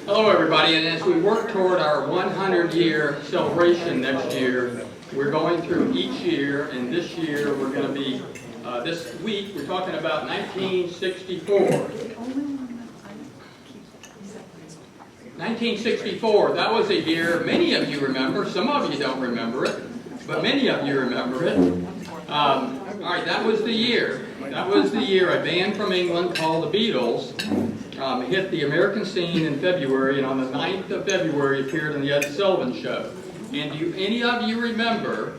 Hello everybody, and as we work toward our 100-year celebration next year, we're going through each year, and this year we're going to be, this week we're talking about 1964. 1964, that was a year many of you remember, some of you don't remember it, but many of you remember it. Alright, that was the year. That was the year a band from England called the Beatles hit the American scene in February, and on the 9th of February appeared on the Ed Sullivan Show. And do any of you remember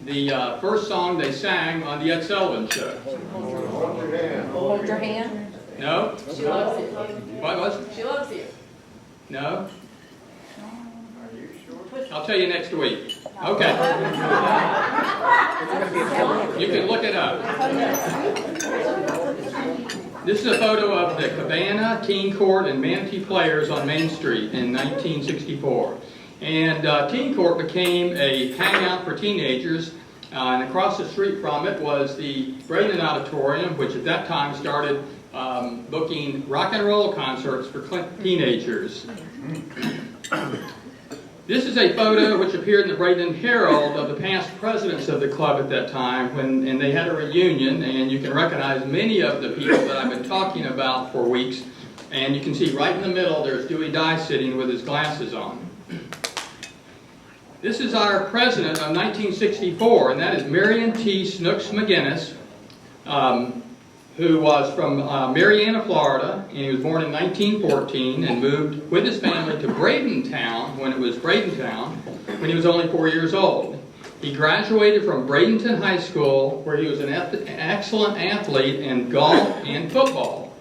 the first song they sang on the Ed Sullivan Show? Hold your hand. Hold your hand? No? She loves you. What was it? She loves you. No? I'll tell you next week. Okay. You can look it up. This is a photo of the Cabana, Teen Court, and Manpew players on Main Street in 1964. And Teen Court became a hangout for teenagers, and across the street from it was the Brayden Auditorium, which at that time started booking rock and roll concerts for teenagers. This is a photo which appeared in the Bradenton Herald of the past presidents of the club at that time, and they had a reunion, and you can recognize many of the people that I've been talking about for weeks. And you can see right in the middle there's Dewey Dye sitting with his glasses on. This is our president of 1964, and that is Marion T. Snooks McGinnis, who was from Marianna, Florida, and he was born in 1914 and moved with his family to Bradenton when it was Bradenton when he was only 4 years old. He graduated from Bradenton High School, where he was an excellent athlete in golf and football.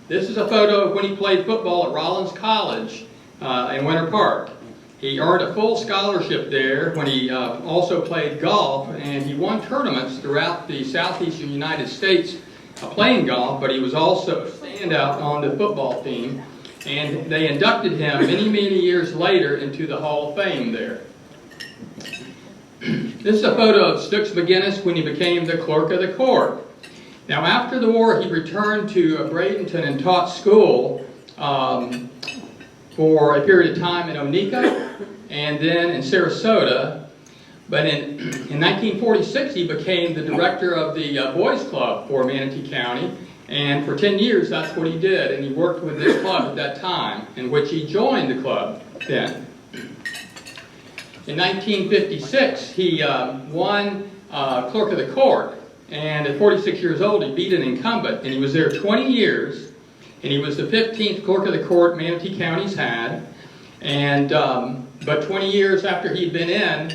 This is a photo of when he played football at Rollins College in Winter Park. He earned a full scholarship there when he also played golf, and he won tournaments throughout the southeastern United States playing golf, but he was also a standout on the football team, and they inducted him many years later into the Hall of Fame there. This is a photo of Snooks McGinnis when he became the clerk of the court. Now after the war he returned to Bradenton and taught school for a period of time in Oneika and then in Sarasota. But in 1946 he became the director of the Boys Club for Manatee County, and for 10 years that's what he did, and he worked with this club at that time, in which he joined the club then. In 1956 he won clerk of the court, and at 46 years old he beat an incumbent, and he was there 20 years. And he was the 15th clerk of the court Manatee County's had. And but 20 years after he'd been in,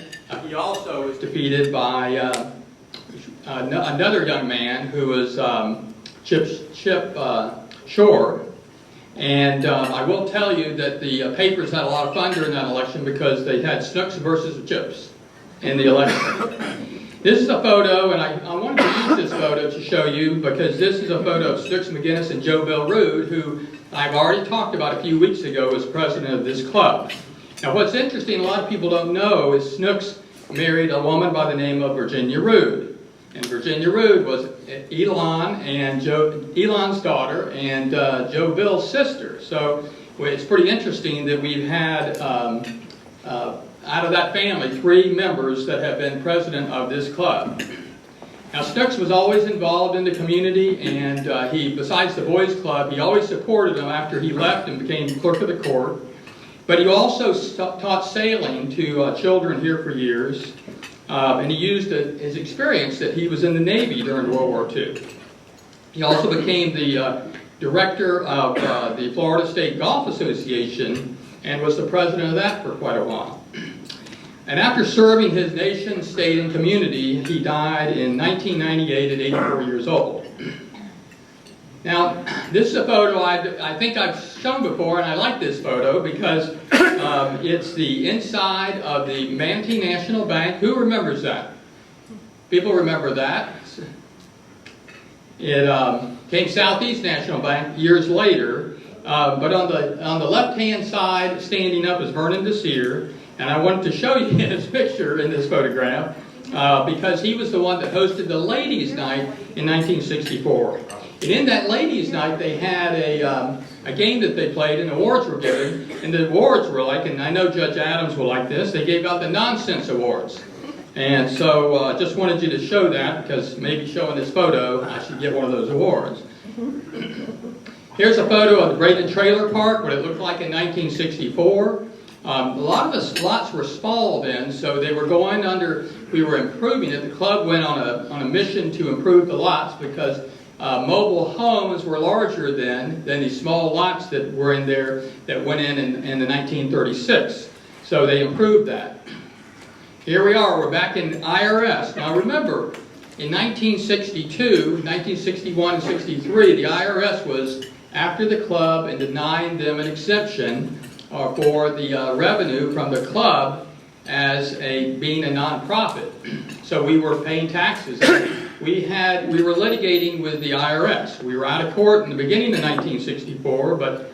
he also was defeated by another young man who was Chip Shore. And I will tell you that the papers had a lot of fun during that election because they had Snooks versus Chips in the election. This is a photo, and I wanted to use this photo to show you because this is a photo of Snooks McGinnis and Joe Bill Rood, who I've already talked about a few weeks ago as president of this club. Now what's interesting, a lot of people don't know, is Snooks married a woman by the name of Virginia Rood. And Virginia Rood was Elon's daughter and Joe Bill's sister. So it's pretty interesting that we've had out of that family 3 members that have been president of this club. Now Snooks was always involved in the community, and he, besides the Boys Club, he always supported them after he left and became clerk of the court. But he also taught sailing to children here for years, and he used his experience that he was in the Navy during World War II. He also became the director of the Florida State Golf Association and was the president of that for quite a while. And after serving his nation, state, and community, he died in 1998 at 84 years old. Now, this is a photo I think I've shown before, and I like this photo because it's the inside of the Manatee National Bank. Who remembers that? People remember that. It came Southeast National Bank years later, but on the left-hand side, standing up, is Vernon Desir. And I wanted to show you his picture in this photograph because he was the one that hosted the Ladies' Night in 1964. And in that ladies' night, they had a game that they played, and awards were given. And the awards were like, and I know Judge Adams will like this, they gave out the nonsense awards. And so just wanted you to show that, because maybe showing this photo, I should get one of those awards. Here's a photo of the Bradenton Trailer Park, what it looked like in 1964. A lot of the lots were small then, so they were going under, we were improving it. The club went on a mission to improve the lots because mobile homes were larger than these small lots that were in there that went in the 1936. So they improved that. Here we are, we're back in IRS. Now remember, in 1962, 1961, and 63, the IRS was after the club and denying them an exemption for the revenue from the club as being a nonprofit. So we were paying taxes. We were litigating with the IRS. We were out of court in the beginning of 1964, but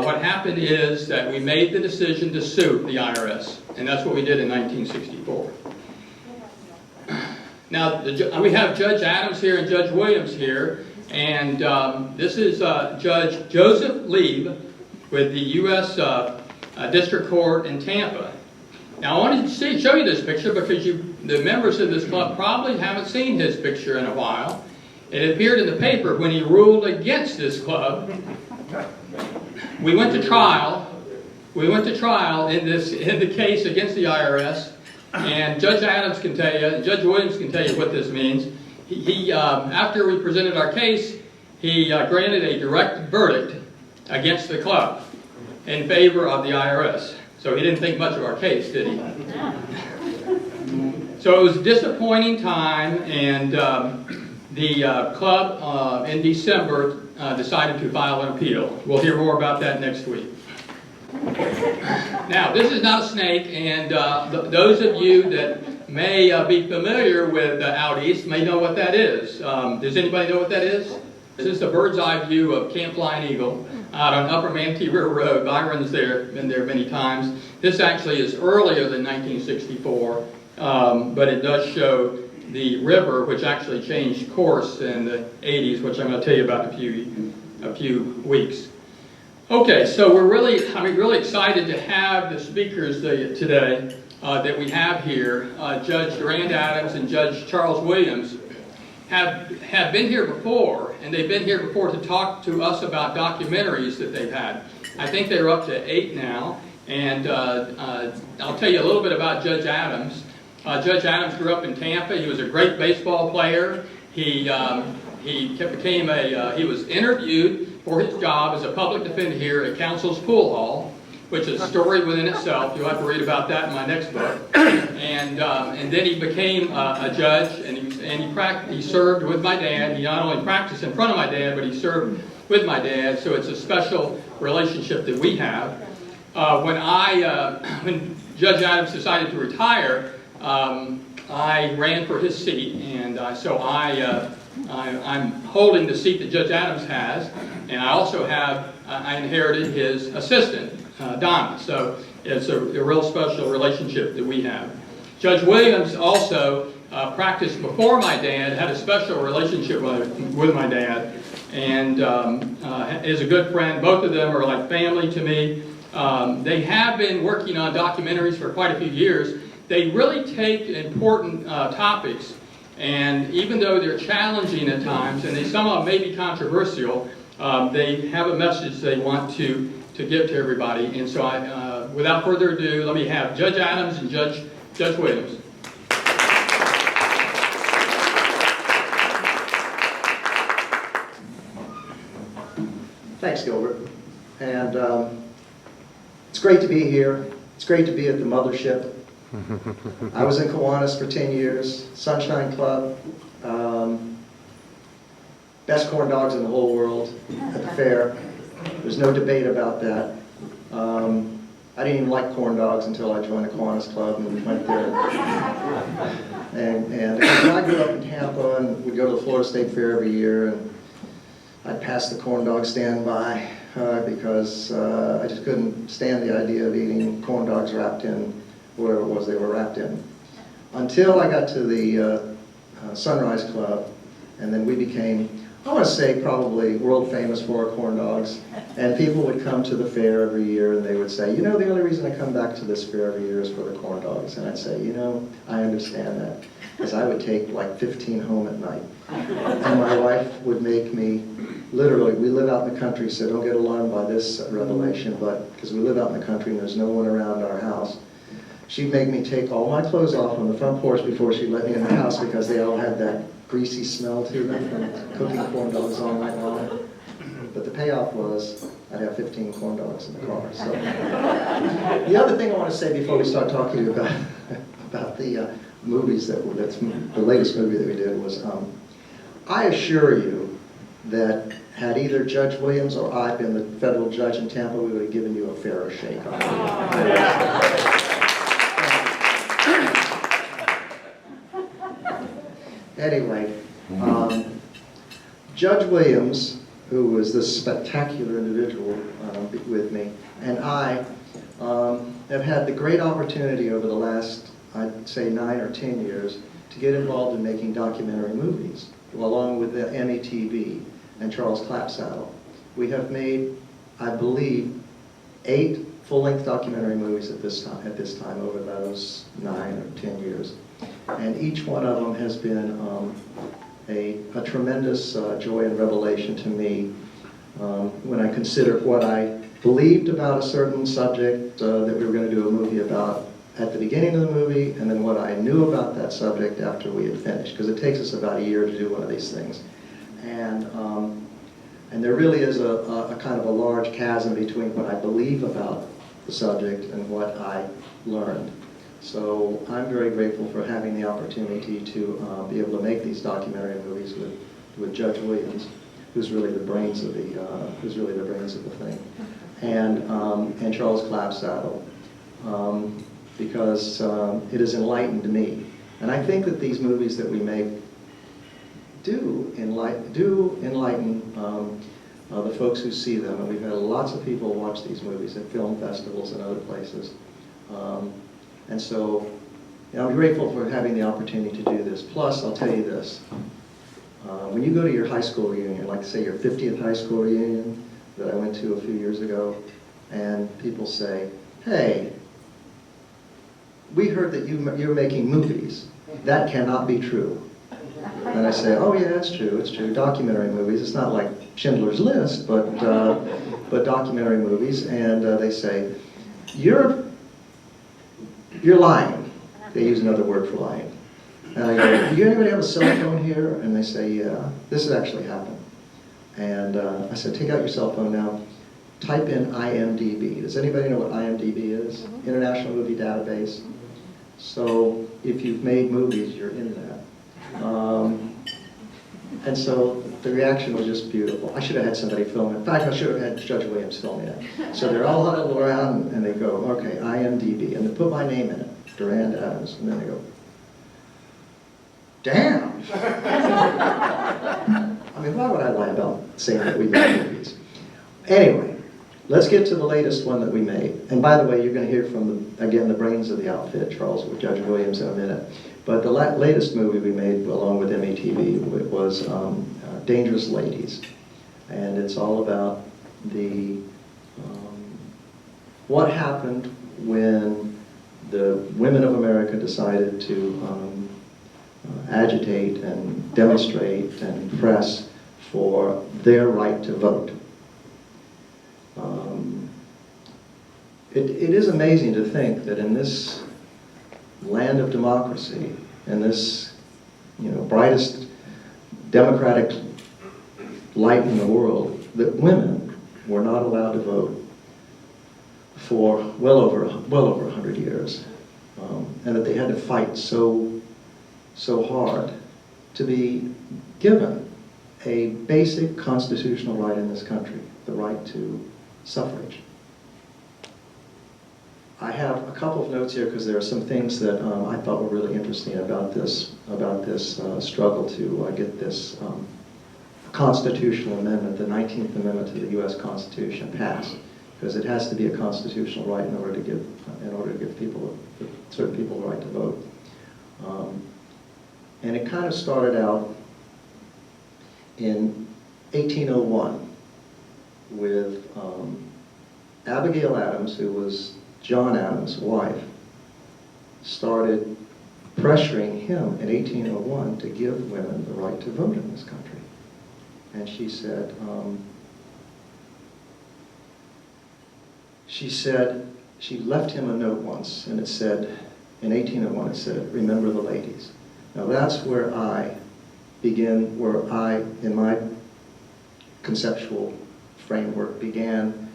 what happened is that we made the decision to sue the IRS, and that's what we did in 1964. Now, we have Judge Adams here and Judge Williams here, and this is Judge Joseph Lieb with the U.S. District Court in Tampa. Now, I wanted to show you this picture because the members of this club probably haven't seen his picture in a while. It appeared in the paper when he ruled against this club. We went to trial. We went to trial in the case against the IRS, and Judge Adams can tell you, and Judge Williams can tell you what this means. After we presented our case, he granted a direct verdict against the club in favor of the IRS. So he didn't think much of our case, did he? So it was a disappointing time, and the club in December decided to file an appeal. We'll hear more about that next week. Now, this is not a snake, and those of you that may be familiar with out east may know what that is. Does anybody know what that is? This is a bird's eye view of Camp Flying Eagle out on Upper Manpew River Road. Byron's been there many times. This actually is earlier than 1964, but it does show the river, which actually changed course in the 80s, which I'm going to tell you about in a few weeks. Okay, so we're really excited to have the speakers today that we have here. Judge Durand Adams and Judge Charles Williams have been here before, and they've been here before to talk to us about documentaries that they've had. I think they're up to 8 now, and I'll tell you a little bit about Judge Adams. Judge Adams grew up in Tampa. He was a great baseball player. He was interviewed for his job as a public defender here at Council's Pool Hall, which is a story within itself. You'll have to read about that in my next book. And then he became a judge, and he served with my dad. He not only practiced in front of my dad, but he served with my dad. So it's a special relationship that we have. When Judge Adams decided to retire, I ran for his seat, and so I'm holding the seat that Judge Adams has, and I also I inherited his assistant, Donna. So it's a real special relationship that we have. Judge Williams also practiced before my dad, had a special relationship with my dad, and is a good friend. Both of them are like family to me. They have been working on documentaries for quite a few years. They really take important topics, and even though they're challenging at times, and some of them may be controversial, they have a message they want to give to everybody. And so without further ado, let me have Judge Adams and Judge Williams. Thanks, Gilbert. And it's great to be here. It's great to be at the mothership. I was in Kiwanis for 10 years, Sunshine Club, best corn dogs in the whole world at the fair. There's no debate about that. I didn't even like corn dogs until I joined the Kiwanis Club and went there. And I grew up in Tampa and would go to the Florida State Fair every year, and I'd pass the corn dog stand by because I just couldn't stand the idea of eating corn dogs wrapped in whatever it was they were wrapped in. Until I got to the Sunrise Club, and then we became I want to say probably world famous for our corn dogs. And people would come to the fair every year and they would say, you know, the only reason I come back to this fair every year is for the corn dogs. And I'd say, you know, I understand that. Because I would take like 15 home at night. And my wife would make me, literally, we live out in the country, so don't get alarmed by this revelation, but because we live out in the country and there's no one around our house, she'd make me take all my clothes off on the front porch before she'd let me in the house because they all had that greasy smell to them from cooking corn dogs all night long. But the payoff was I'd have 15 corn dogs in the car. So the other thing I want to say before we start talking to you about the movies that's the latest movie that we did was I assure you that had either Judge Williams or I been the federal judge in Tampa, we would have given you a fairer shake. Anyway, Judge Williams, who was this spectacular individual with me, and I have had the great opportunity over the last, I'd say 9 or 10 years, to get involved in making documentary movies, along with the METV and Charles Clapsaddle. We have made, I believe, 8 full-length documentary movies at this time over those 9 or 10 years. And each one of them has been a tremendous joy and revelation to me when I consider what I believed about a certain subject that we were going to do a movie about at the beginning of the movie, and then what I knew about that subject after we had finished, because it takes us about a year to do one of these things. And there really is a kind of a large chasm between what I believe about the subject and what I learned. So I'm very grateful for having the opportunity to be able to make these documentary movies with Judge Williams, who's really the brains of the thing, and Charles Clapsaddle, because it has enlightened me. And I think that these movies that we make do enlighten the folks who see them. And we've had lots of people watch these movies at film festivals and other places. And so I'm grateful for having the opportunity to do this. Plus, I'll tell you this. When you go to your high school reunion, like say your 50th high school reunion that I went to a few years ago, and people say, hey, we heard that you're making movies. That cannot be true. And I say, oh yeah, it's true, documentary movies. It's not like Schindler's List, but documentary movies. And they say, you're lying. They use another word for lying. And I go, do anybody have a cell phone here? And they say, yeah, this has actually happened. And I said, take out your cell phone now, type in IMDb. Does anybody know what IMDb is? International Movie Database. So if you've made movies, you're in that. And so the reaction was just beautiful. I should have had somebody film it. In fact, I should have had Judge Williams filming it. So they're all huddled around and they go, okay, IMDb. And they put my name in it, Durand Adams. And then they go, damn! I mean, why would I lie about saying that we made movies? Anyway, let's get to the latest one that we made. And by the way, you're going to hear from, again, the brains of the outfit, Charles, with Judge Williams in a minute. But the latest movie we made, along with METV, was Dangerous Ladies. And it's all about what happened when the women of America decided to agitate and demonstrate and press for their right to vote. It is amazing to think that in this land of democracy, in this, brightest democratic light in the world, that women were not allowed to vote for well over 100 years, and that they had to fight so hard to be given a basic constitutional right in this country, the right to suffrage. I have a couple of notes here because there are some things that I thought were really interesting about this struggle to get this constitutional amendment, the 19th Amendment to the U.S. Constitution, passed, because it has to be a constitutional right in order to give certain people the right to vote. And it kind of started out in 1801 with Abigail Adams, who was John Adams' wife, started pressuring him in 1801 to give women the right to vote in this country. And she said, she left him a note once, and it said, in 1801 it said, "Remember the ladies." Now that's where I begin, in my conceptual framework, began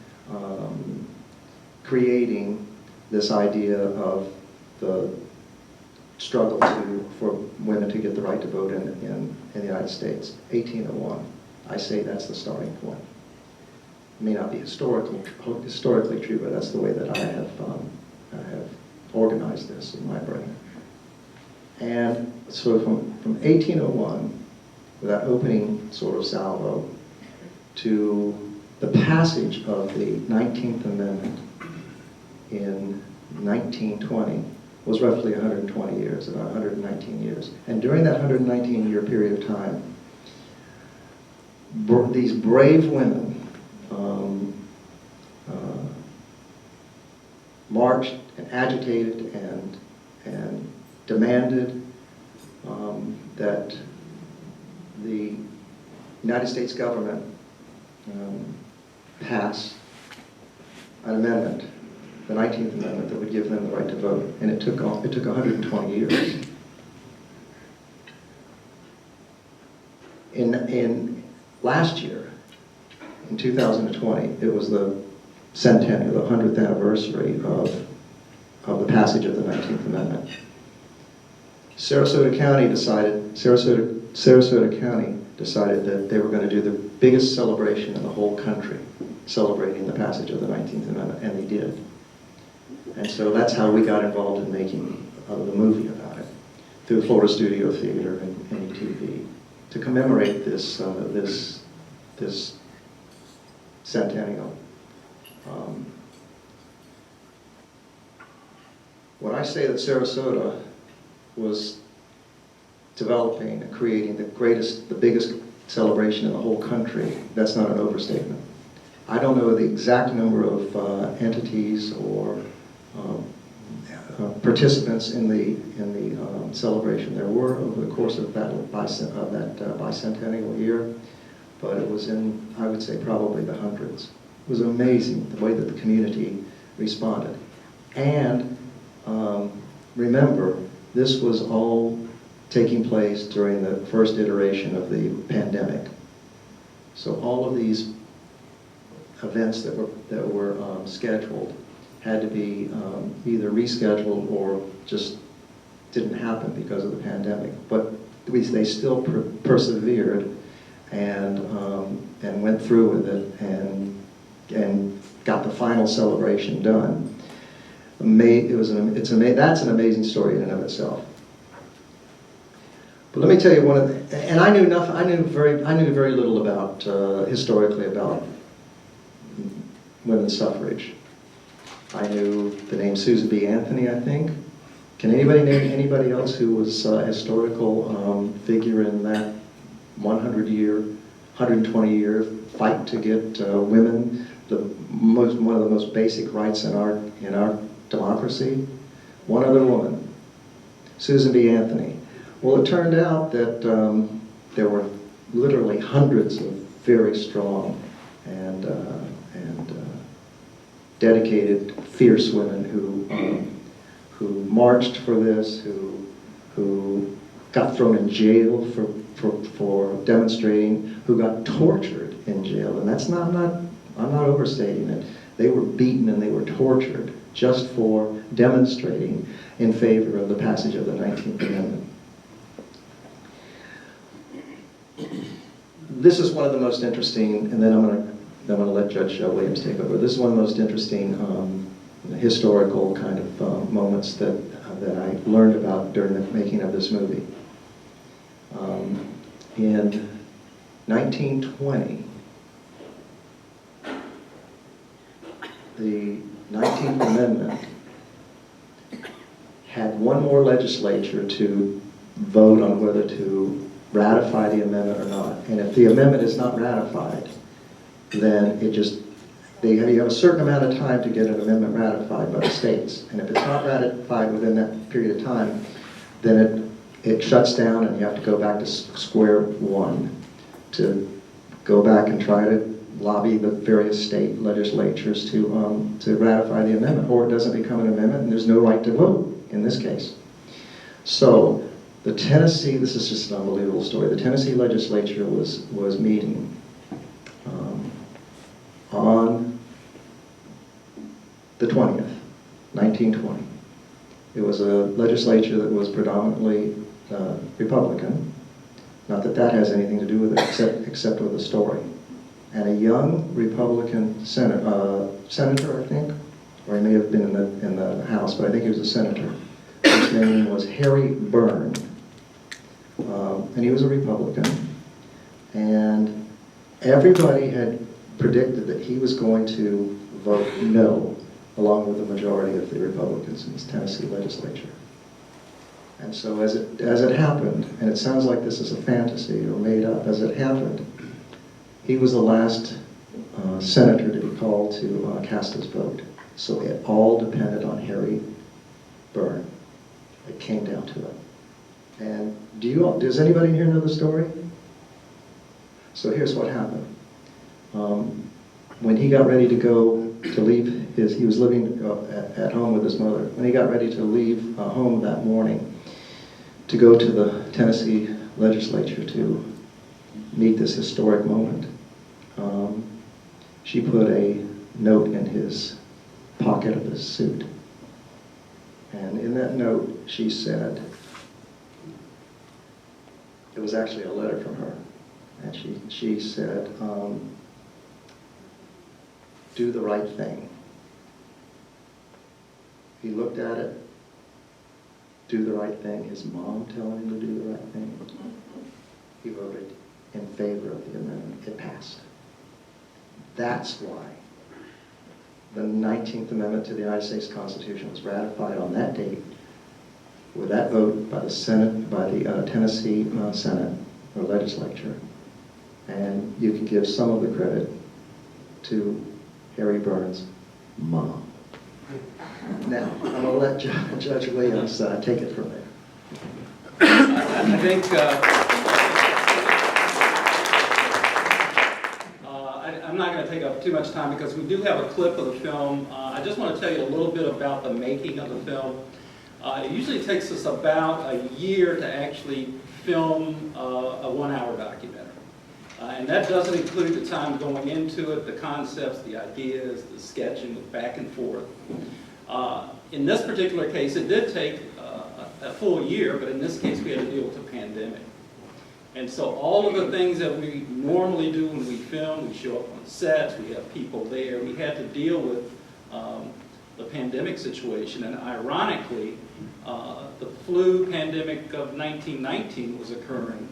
creating this idea of the struggle for women to get the right to vote in the United States. 1801. I say that's the starting point. It may not be historically true, but that's the way that I have organized this in my brain. And so from 1801, with that opening sort of salvo, to the passage of the 19th Amendment in 1920 was roughly 120 years, about 119 years. And during that 119-year period of time, these brave women marched and agitated and demanded that the United States government pass an amendment, the 19th Amendment, that would give them the right to vote. And it took 120 years. In last year, in 2020, it was the centennial, the 100th anniversary of the passage of the 19th Amendment. Sarasota County decided that they were going to do the biggest celebration in the whole country, celebrating the passage of the 19th Amendment, and they did. And so that's how we got involved in making the movie about it, through Florida Studio Theater and NETV, to commemorate this centennial. When I say that Sarasota was developing and creating the biggest celebration in the whole country, that's not an overstatement. I don't know the exact number of entities or participants in the celebration there were over the course of that bicentennial year, but it was in, I would say, probably the hundreds. It was amazing the way that the community responded. And remember, this was all taking place during the first iteration of the pandemic. So all of these events that were scheduled had to be either rescheduled or just didn't happen because of the pandemic. But they still persevered and went through with it and got the final celebration done. That's an amazing story in and of itself. But let me tell you and I knew very little about historically about women's suffrage. I knew the name Susan B. Anthony, I think. Can anybody name anybody else who was a historical figure in that 120-year fight to get women one of the most basic rights in our democracy? One other woman, Susan B. Anthony. Well, it turned out that there were literally hundreds of very strong and dedicated, fierce women who marched for this, who got thrown in jail for demonstrating, who got tortured in jail, and that's I'm not overstating it. They were beaten and they were tortured just for demonstrating in favor of the passage of the 19th Amendment. This is one of the most interesting, and then I'm going to let Judge Williams take over. This is one of the most interesting historical kind of moments that I learned about during the making of this movie. In 1920, the 19th Amendment had one more legislature to vote on whether to ratify the amendment or not. And if the amendment is not ratified, then you have a certain amount of time to get an amendment ratified by the states. And if it's not ratified within that period of time, then it shuts down and you have to go back to square one to go back and try to lobby the various state legislatures to ratify the amendment, or it doesn't become an amendment and there's no right to vote in this case. So the Tennessee, this is just an unbelievable story, the Tennessee legislature was meeting on the 20th, 1920. It was a legislature that was predominantly Republican. Not that that has anything to do with it, except with the story. And a young Republican senator, I think, or he may have been in the House, but I think he was a senator. His name was Harry Byrne, and he was a Republican. And everybody had predicted that he was going to vote no, along with the majority of the Republicans in this Tennessee legislature. And so as it happened, and it sounds like this is a fantasy or made up, as it happened, he was the last senator to be called to cast his vote. So it all depended on Harry Byrne. It came down to it. And does anybody in here know the story? So here's what happened. When he got ready to go to leave he was living at home with his mother. When he got ready to leave home that morning to go to the Tennessee legislature to meet this historic moment, she put a note in his pocket of his suit. And in that note, she said, it was actually a letter from her, and she said, do the right thing. He looked at it, do the right thing, his mom telling him to do the right thing. He voted in favor of the amendment. It passed. That's why the 19th Amendment to the United States Constitution was ratified on that date with that vote by the Senate, by the Tennessee Senate or legislature. And you can give some of the credit to Harry Byrne's mom. Now, I'm going to let Judge Williams take it from there. I think I'm not going to take up too much time because we do have a clip of the film. I just want to tell you a little bit about the making of the film. It usually takes us about a year to actually film a 1-hour documentary. And that doesn't include the time going into it, the concepts, the ideas, the sketching, the back and forth. In this particular case, it did take a full year, but in this case we had to deal with the pandemic. And so all of the things that we normally do when we film, we show up on sets, we have people there, we had to deal with the pandemic situation. And ironically, the flu pandemic of 1919 was occurring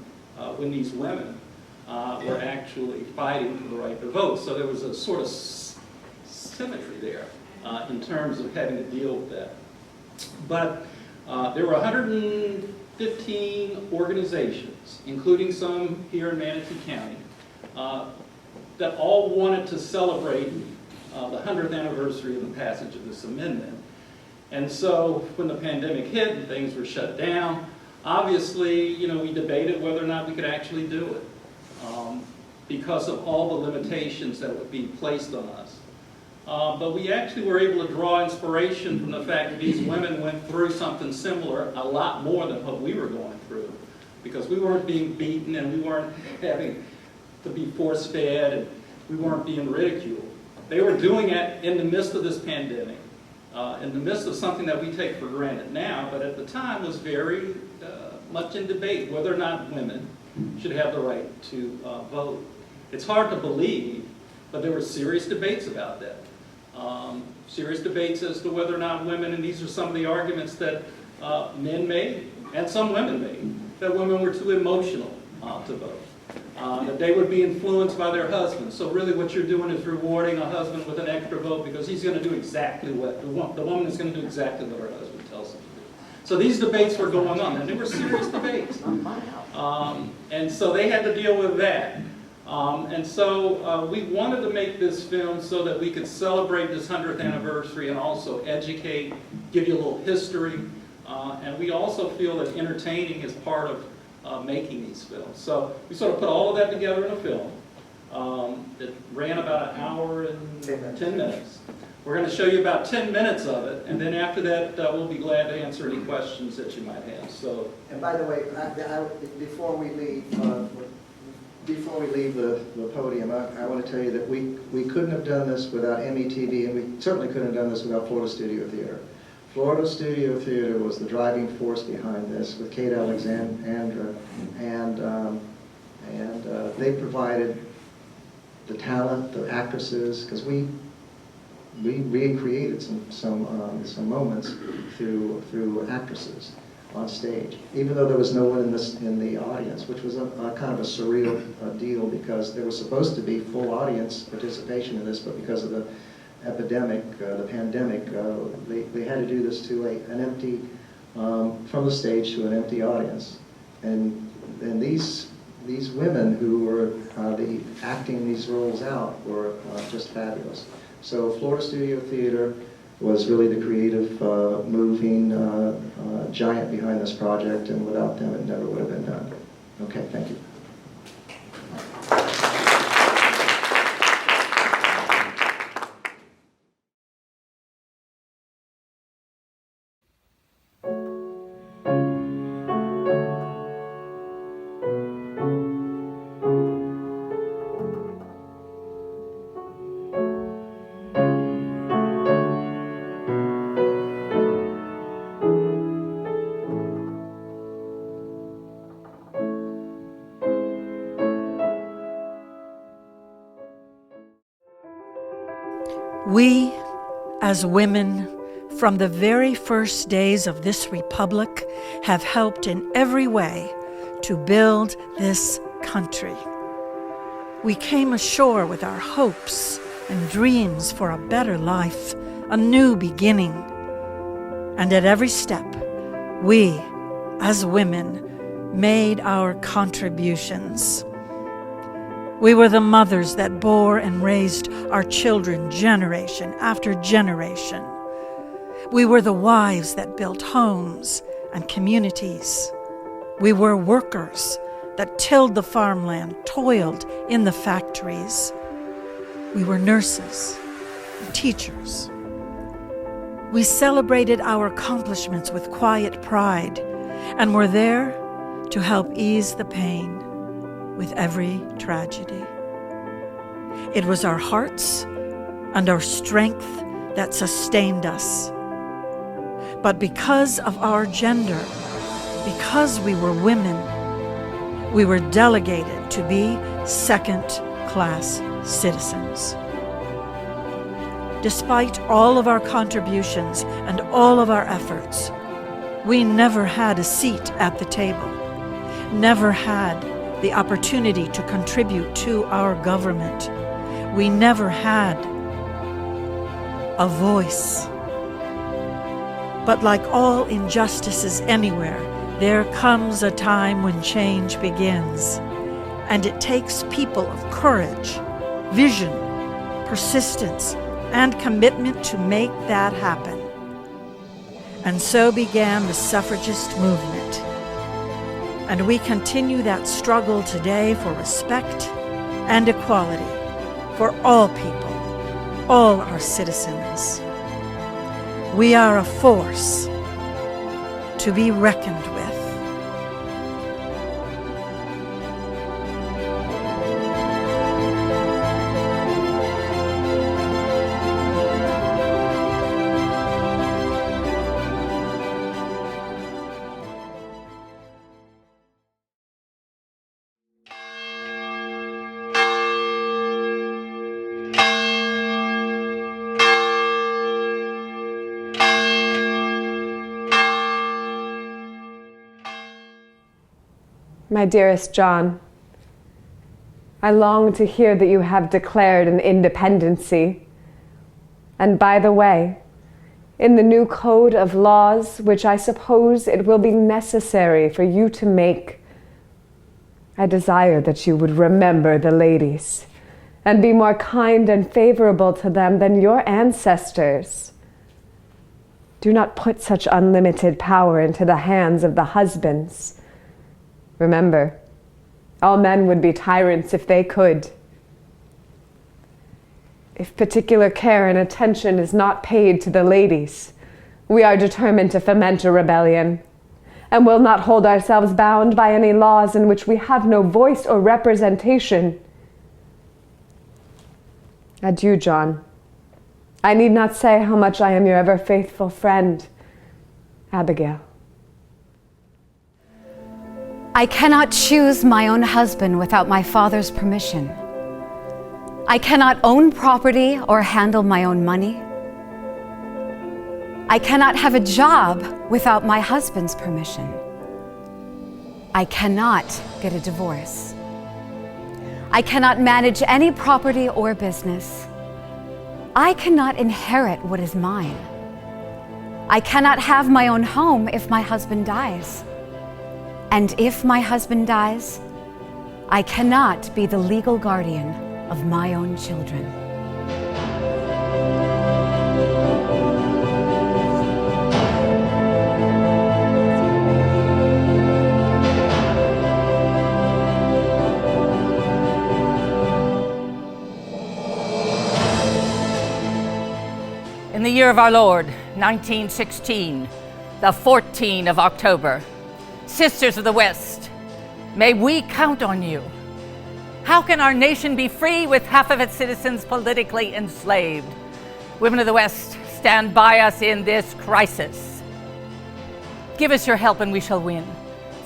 when these women were actually fighting for the right to vote. So there was a sort of symmetry there in terms of having to deal with that. But there were 115 organizations, including some here in Manatee County, that all wanted to celebrate the 100th anniversary of the passage of this amendment. And so when the pandemic hit and things were shut down, obviously, we debated whether or not we could actually do it because of all the limitations that would be placed on us. But we actually were able to draw inspiration from the fact that these women went through something similar, a lot more than what we were going through, because we weren't being beaten and we weren't having to be force-fed and we weren't being ridiculed. They were doing it in the midst of this pandemic, in the midst of something that we take for granted now, but at the time was very much in debate whether or not women should have the right to vote. It's hard to believe, but there were serious debates about that. Serious debates as to whether or not women, and these are some of the arguments that men made and some women made, that women were too emotional to vote, that they would be influenced by their husbands. So really what you're doing is rewarding a husband with an extra vote because he's going to do exactly what, the woman is going to do exactly what her husband tells him to do. So these debates were going on, and they were serious debates. And so they had to deal with that. And so we wanted to make this film so that we could celebrate this 100th anniversary and also educate, give you a little history. And we also feel that entertaining is part of making these films. So we sort of put all of that together in a film. It ran about an hour and 10 minutes. We're going to show you about 10 minutes of it, and then after that, we'll be glad to answer any questions that you might have. So, And by the way, before we leave the podium, I want to tell you that we couldn't have done this without METV, and we certainly couldn't have done this without Florida Studio Theater. Florida Studio Theater was the driving force behind this, with Kate Alexandra, and they provided the talent, the actresses, because we recreated some moments through actresses on stage, even though there was no one in the audience, which was a kind of a surreal deal, because there was supposed to be full audience participation in this, but because of the epidemic, the pandemic, they had to do this to an empty, from the stage to an empty audience, and these women who were acting these roles out were just fabulous. So Florida Studio Theater was really the creative, moving giant behind this project, and without them it never would have been done. Okay, thank you. We, as women, from the very first days of this republic, have helped in every way to build this country. We came ashore with our hopes and dreams for a better life, a new beginning. And at every step, we, as women, made our contributions. We were the mothers that bore and raised our children generation after generation. We were the wives that built homes and communities. We were workers that tilled the farmland, toiled in the factories. We were nurses and teachers. We celebrated our accomplishments with quiet pride and were there to help ease the pain with every tragedy. It was our hearts and our strength that sustained us. But because of our gender, because we were women, we were delegated to be second-class citizens. Despite all of our contributions and all of our efforts, we never had a seat at the table, never had the opportunity to contribute to our government. We never had a voice. But like all injustices anywhere, there comes a time when change begins, and it takes people of courage, vision, persistence, and commitment to make that happen. And so began the suffragist movement. And we continue that struggle today for respect and equality for all people, all our citizens. We are a force to be reckoned with. My dearest John, I long to hear that you have declared an independency. And by the way, in the new code of laws, which I suppose it will be necessary for you to make, I desire that you would remember the ladies and be more kind and favorable to them than your ancestors. Do not put such unlimited power into the hands of the husbands. Remember, all men would be tyrants if they could. If particular care and attention is not paid to the ladies, we are determined to foment a rebellion, and will not hold ourselves bound by any laws in which we have no voice or representation. Adieu, John. I need not say how much I am your ever faithful friend, Abigail. I cannot choose my own husband without my father's permission. I cannot own property or handle my own money. I cannot have a job without my husband's permission. I cannot get a divorce. I cannot manage any property or business. I cannot inherit what is mine. I cannot have my own home if my husband dies. And if my husband dies, I cannot be the legal guardian of my own children. In the year of our Lord, 1916, the 14th of October, Sisters of the West, may we count on you. How can our nation be free with half of its citizens politically enslaved? Women of the West, stand by us in this crisis. Give us your help and we shall win.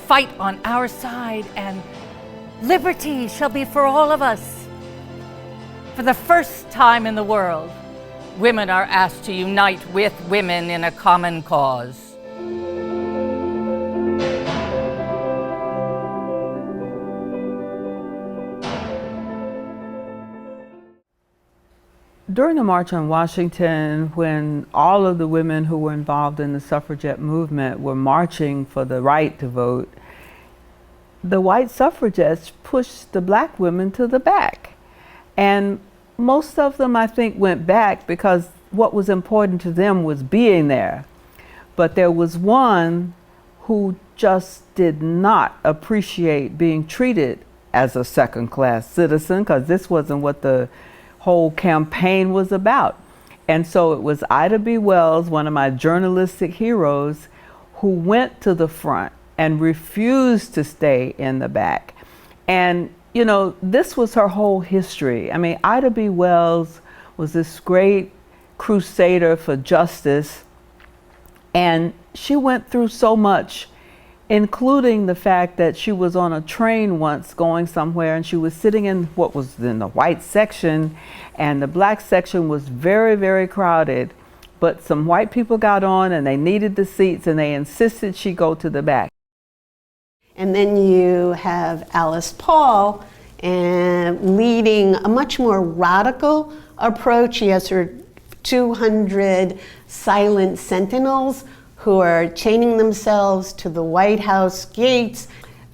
Fight on our side and liberty shall be for all of us. For the first time in the world, women are asked to unite with women in a common cause. During the March on Washington, when all of the women who were involved in the suffragette movement were marching for the right to vote, the white suffragettes pushed the black women to the back. And most of them, I think, went back because what was important to them was being there. But there was one who just did not appreciate being treated as a second-class citizen, because this wasn't what the whole campaign was about. And so it was Ida B. Wells, one of my journalistic heroes, who went to the front and refused to stay in the back. And you know, this was her whole history. I mean, Ida B. Wells was this great crusader for justice, and she went through so much, including the fact that she was on a train once going somewhere, and she was sitting in what was in the white section, and the black section was very, very crowded. But some white people got on and they needed the seats, and they insisted she go to the back. And then you have Alice Paul leading a much more radical approach. She has her 200 silent sentinels who are chaining themselves to the White House gates,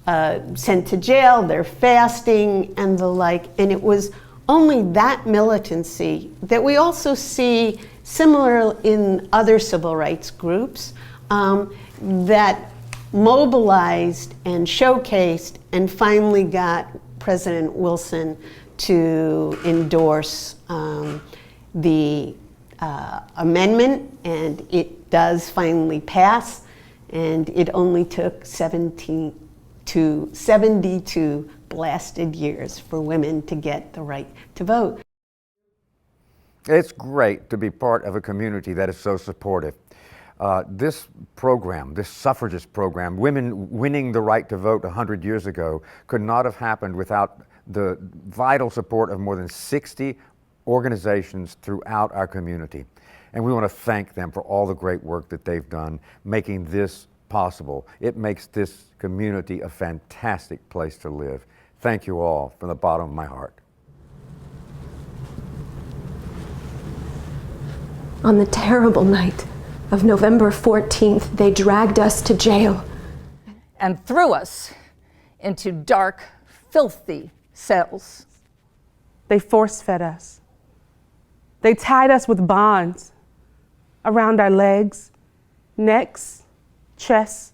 sent to jail, they're fasting and the like. And it was only that militancy that we also see similar in other civil rights groups that mobilized and showcased and finally got President Wilson to endorse the amendment, and it does finally pass, and it only took 72 blasted years for women to get the right to vote. It's great to be part of a community that is so supportive. This program, this suffragist program, women winning the right to vote 100 years ago, could not have happened without the vital support of more than 60 organizations throughout our community. And we want to thank them for all the great work that they've done making this possible. It makes this community a fantastic place to live. Thank you all from the bottom of my heart. On the terrible night of November 14th, they dragged us to jail. And threw us into dark, filthy cells. They force-fed us. They tied us with bonds around our legs, necks, chests.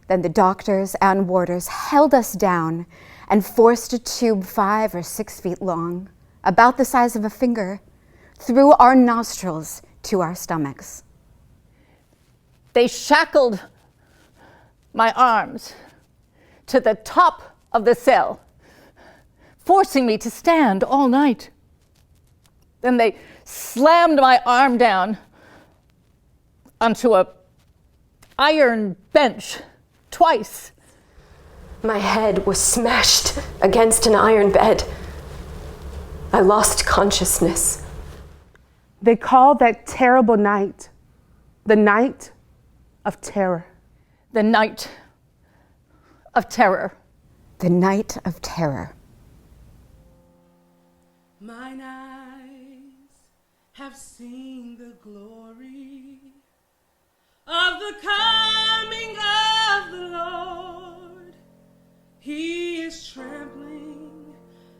Then the doctors and warders held us down and forced a tube 5 or 6 feet long, about the size of a finger, through our nostrils to our stomachs. They shackled my arms to the top of the cell, forcing me to stand all night. Then they slammed my arm down onto a iron bench twice. My head was smashed against an iron bed. I lost consciousness. They called that terrible night the night of terror. The night of terror. The night of terror. Mine eyes have seen the glory of the coming of the Lord. He is trampling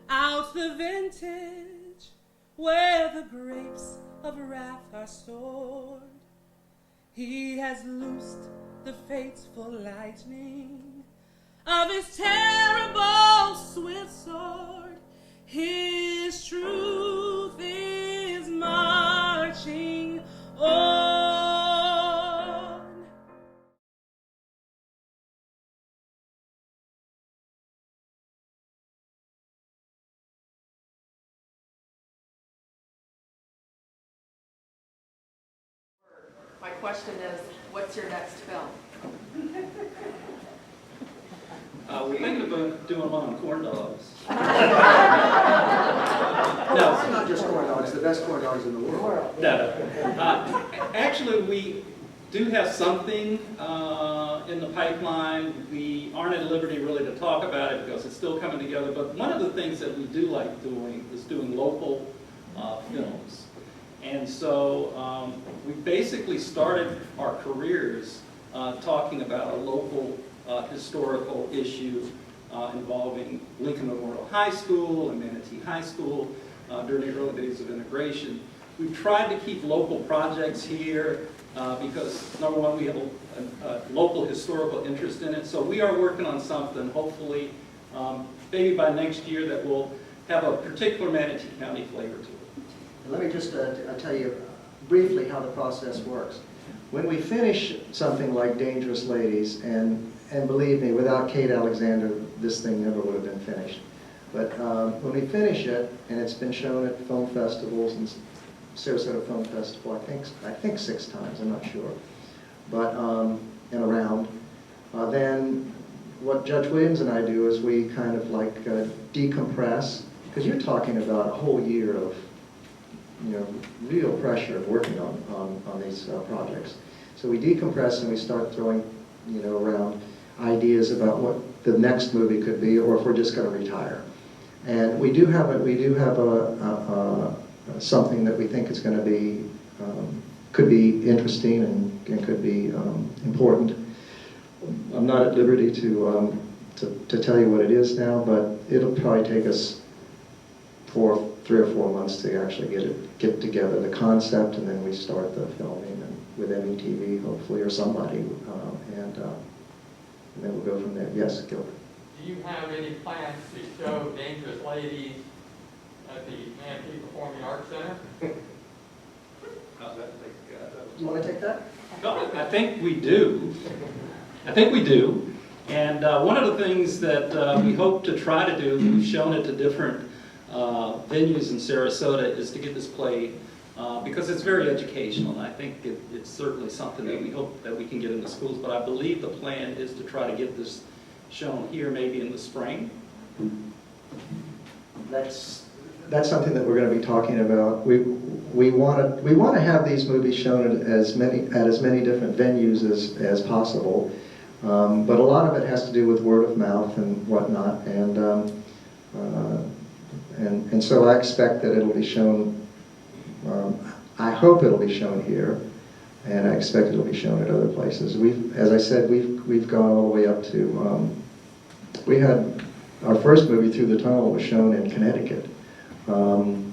out the vintage where the grapes of wrath are stored. He has loosed the fateful lightning of his terrible swift sword. His truth is marching on. My question is, what's your next film? We're thinking about doing one on corn dogs. It's not just corn dogs, the best corn dogs in the world. No. Actually, we do have something in the pipeline. We aren't at liberty really to talk about it because it's still coming together. But one of the things that we do like doing is doing local films. And so we basically started our careers talking about a local historical issue involving Lincoln Memorial High School and Manatee High School during the early days of integration. We've tried to keep local projects here because, number one, we have a local historical interest in it. So we are working on something, hopefully, maybe by next year, that will have a particular Manatee County flavor to it. Let me just tell you briefly how the process works. When we finish something like Dangerous Ladies, and believe me, without Kate Alexander, this thing never would have been finished. But when we finish it, and it's been shown at film festivals, and Sarasota Film Festival, I think 6 times, I'm not sure, but and around, then what Judge Williams and I do is we kind of like decompress, because you're talking about a whole year of real pressure of working on these projects. So we decompress and we start throwing, around ideas about what the next movie could be, or if we're just going to retire. And we do have something that we think is going to be, could be interesting and could be important. I'm not at liberty to tell you what it is now, but it'll probably take us 3 or 4 months to actually get together the concept, and then we start the filming and with METV hopefully, or somebody, and then we'll go from there. Yes, Gilbert. Do you have any plans to show Dangerous Ladies at the Manpew Performing Arts Center? You want to take that? No, I think we do. And one of the things that we hope to try to do, we've shown it to different venues in Sarasota, is to get this played because it's very educational, and I think it's certainly something that we hope that we can get in the schools. But I believe the plan is to try to get this shown here maybe in the spring. That's something that we're going to be talking about. We want to have these movies shown at as many different venues as possible, but a lot of it has to do with word of mouth and whatnot, and so I expect that it'll be shown. I hope it'll be shown here. and I expect it'll be shown at other places. As I said, we've gone all the way up to, we had, our first movie, Through the Tunnel, was shown in Connecticut, and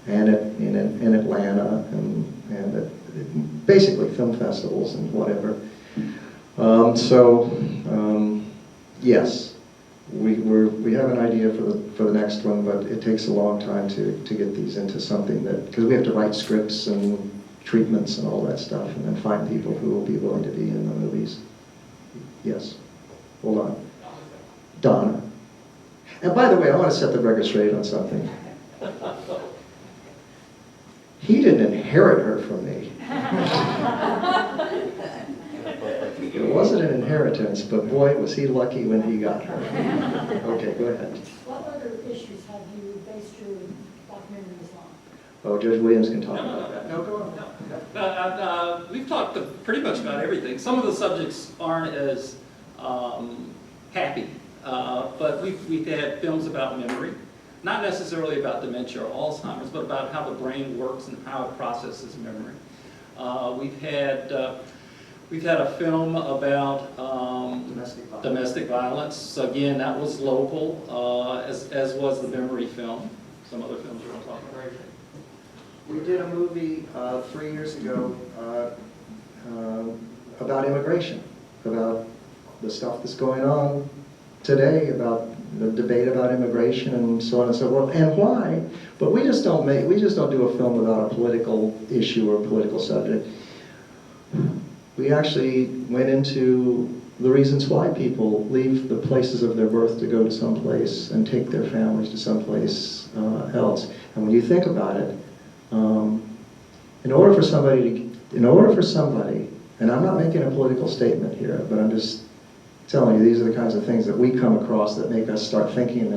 in Atlanta, and at basically film festivals and whatever. Yes, we have an idea for the next one, but it takes a long time to get these into something that, because we have to write scripts and treatments and all that stuff, and then find people who will be willing to be in the movies. Yes, hold on. Donna. And by the way, I want to set the record straight on something. He didn't inherit her from me. It wasn't an inheritance, but boy, was he lucky when he got her. Okay, go ahead. What other issues have you based your documentaries on? Oh, Judge Williams can talk about that. No, go on. We've talked pretty much about everything. Some of the subjects aren't as happy, but we've had films about memory, not necessarily about dementia or Alzheimer's, but about how the brain works and how it processes memory. We've had a film about domestic violence. So again, that was local, as was the memory film. Some other films you want to talk about? We did a movie 3 years ago about immigration, about the stuff that's going on today, about the debate about immigration and so on and so forth, and why. But we just don't do a film about a political issue or a political subject. We actually went into the reasons why people leave the places of their birth to go to someplace and take their families to someplace else. And when you think about it, in order for somebody, and I'm not making a political statement here, but I'm just telling you these are the kinds of things that we come across that make us start thinking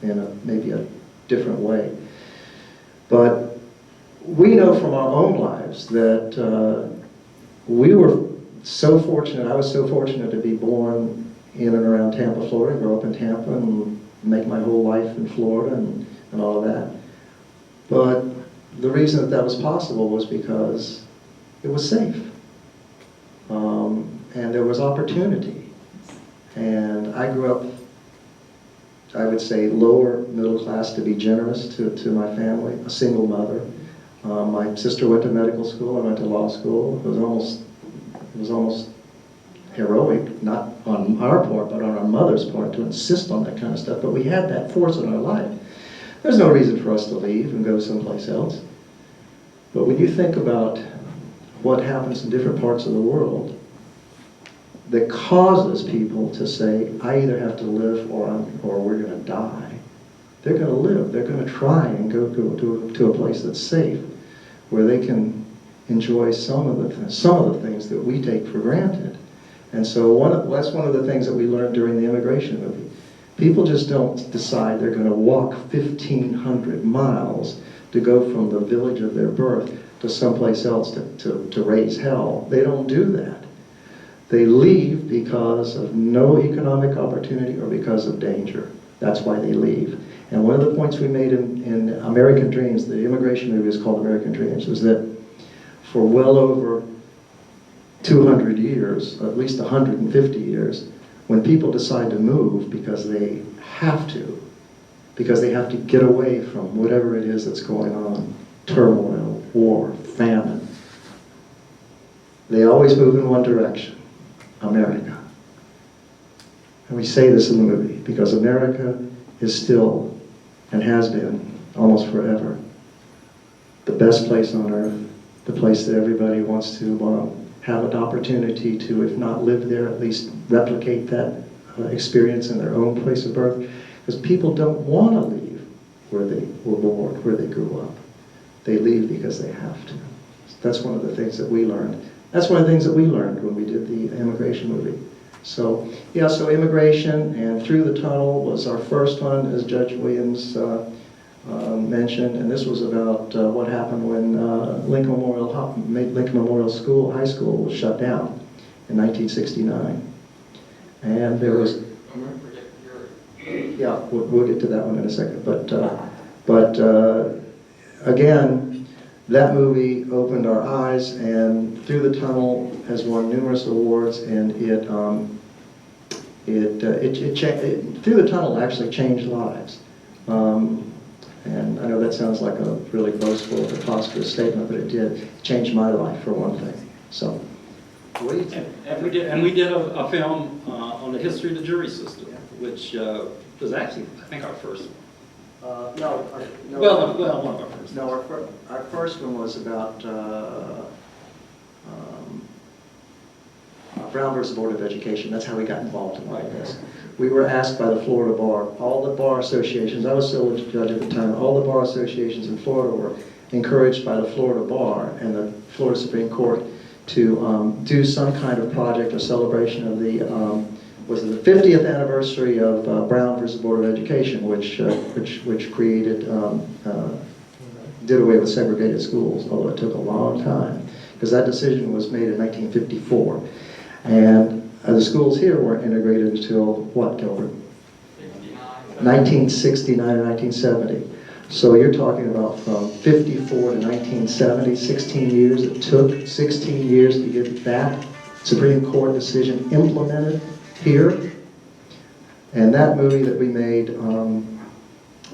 in a maybe a different way. But we know from our own lives that we were so fortunate, I was so fortunate to be born in and around Tampa, Florida, grow up in Tampa and make my whole life in Florida and all of that. But the reason that was possible was because it was safe. And there was opportunity. And I grew up, I would say, lower middle class, to be generous to my family, a single mother. My sister went to medical school, I went to law school. It was almost heroic, not on our part, but on our mother's part, to insist on that kind of stuff. But we had that force in our life. There's no reason for us to leave and go someplace else. But when you think about what happens in different parts of the world that causes people to say, I either have to live or we're going to die, they're going to live. They're going to try and go to a place that's safe, where they can enjoy some of the things that we take for granted. And so that's one of the things that we learned during the immigration movie. People just don't decide they're going to walk 1,500 miles to go from the village of their birth to someplace else to raise hell. They don't do that. They leave because of no economic opportunity or because of danger. That's why they leave. And one of the points we made in American Dreams, the immigration movie is called American Dreams, was that for well over 200 years, at least 150 years, when people decide to move because they have to get away from whatever it is that's going on, turmoil, war, famine, they always move in one direction, America. And we say this in the movie because America is still, and has been, almost forever, the best place on earth, the place that everybody wants to have an opportunity to, if not live there, at least replicate that experience in their own place of birth. Because people don't want to leave where they were born, where they grew up. They leave because they have to. That's one of the things that we learned. That's one of the things that we learned when we did the immigration movie. So, yeah, so immigration and Through the Tunnel was our first one, as Judge Williams mentioned, and this was about what happened when Lincoln Memorial High School was shut down in 1969. And there was, yeah, we'll get to that one in a second. But again, that movie opened our eyes, and Through the Tunnel has won numerous awards, and Through the Tunnel actually changed lives. And I know that sounds like a really boastful, preposterous statement, but it did. It changed my life, for one thing. So, what do you think? And we did a film on the history of the jury system, which was actually, I think, our first one. No, one of our first. No, our first one was about Brown versus Board of Education. That's how we got involved in all this. We were asked by the Florida Bar, all the bar associations, I was still a judge at the time, all the bar associations in Florida were encouraged by the Florida Bar and the Florida Supreme Court to do some kind of project or celebration of the was it the 50th anniversary of Brown versus Board of Education, which created, did away with segregated schools, although it took a long time, because that decision was made in 1954. And the schools here weren't integrated until, what, Gilbert? 1969 or 1970. So you're talking about from 54 to 1970, 16 years. It took 16 years to get that Supreme Court decision implemented here. And that movie that we made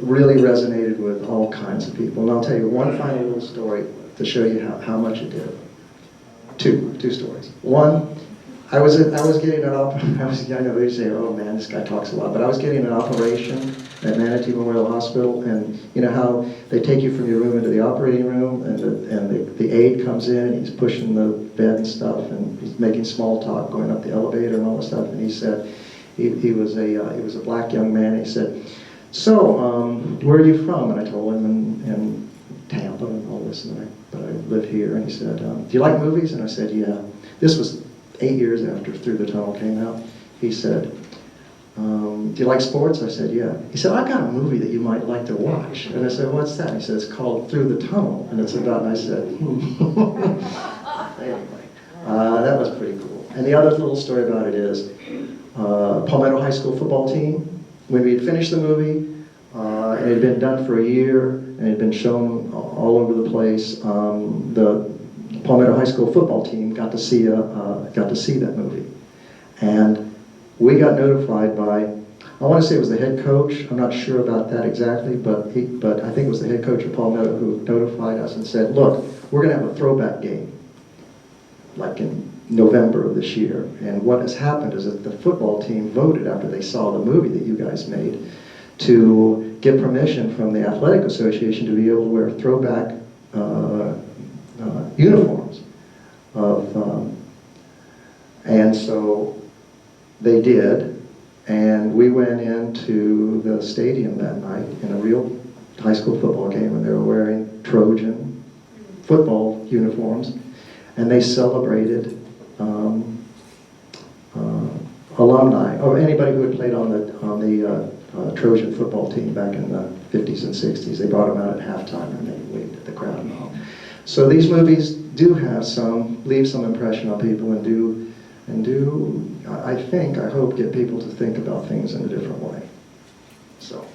really resonated with all kinds of people. And I'll tell you one final little story to show you how much it did. Two stories. One, I was getting an I know they say, oh man, this guy talks a lot, but I was getting an operation at Manatee Memorial Hospital, and you know how they take you from your room into the operating room, and the aide comes in, he's pushing the bed and stuff, and he's making small talk, going up the elevator and all that stuff, and he said, he was a black young man, and he said, so, where are you from? And I told him, in Tampa and all this, but I live here, and he said, do you like movies? And I said, yeah. This was 8 years after Through the Tunnel came out. He said, do you like sports? I said, yeah. He said, I've got a movie that you might like to watch. And I said, what's that? He said, it's called Through the Tunnel. And it's about, and I said, Anyway, that was pretty cool. And the other little story about it is, Palmetto High School football team, when we had finished the movie, and it had been done for a year, and it had been shown all over the place, the Palmetto High School football team got to see that movie, and we got notified by, I want to say it was the head coach. I'm not sure about that exactly, but I think it was the head coach of Palmetto who notified us and said, "Look, we're going to have a throwback game, like in November of this year." And what has happened is that the football team voted after they saw the movie that you guys made to get permission from the athletic association to be able to wear throwback uniforms and so they did, and we went into the stadium that night in a real high school football game, and they were wearing Trojan football uniforms, and they celebrated alumni or anybody who had played on the Trojan football team back in the 50s and 60s. They brought them out at halftime and they waved at the crowd and all. So these movies do have leave some impression on people, and do, I hope, get people to think about things in a different way. So.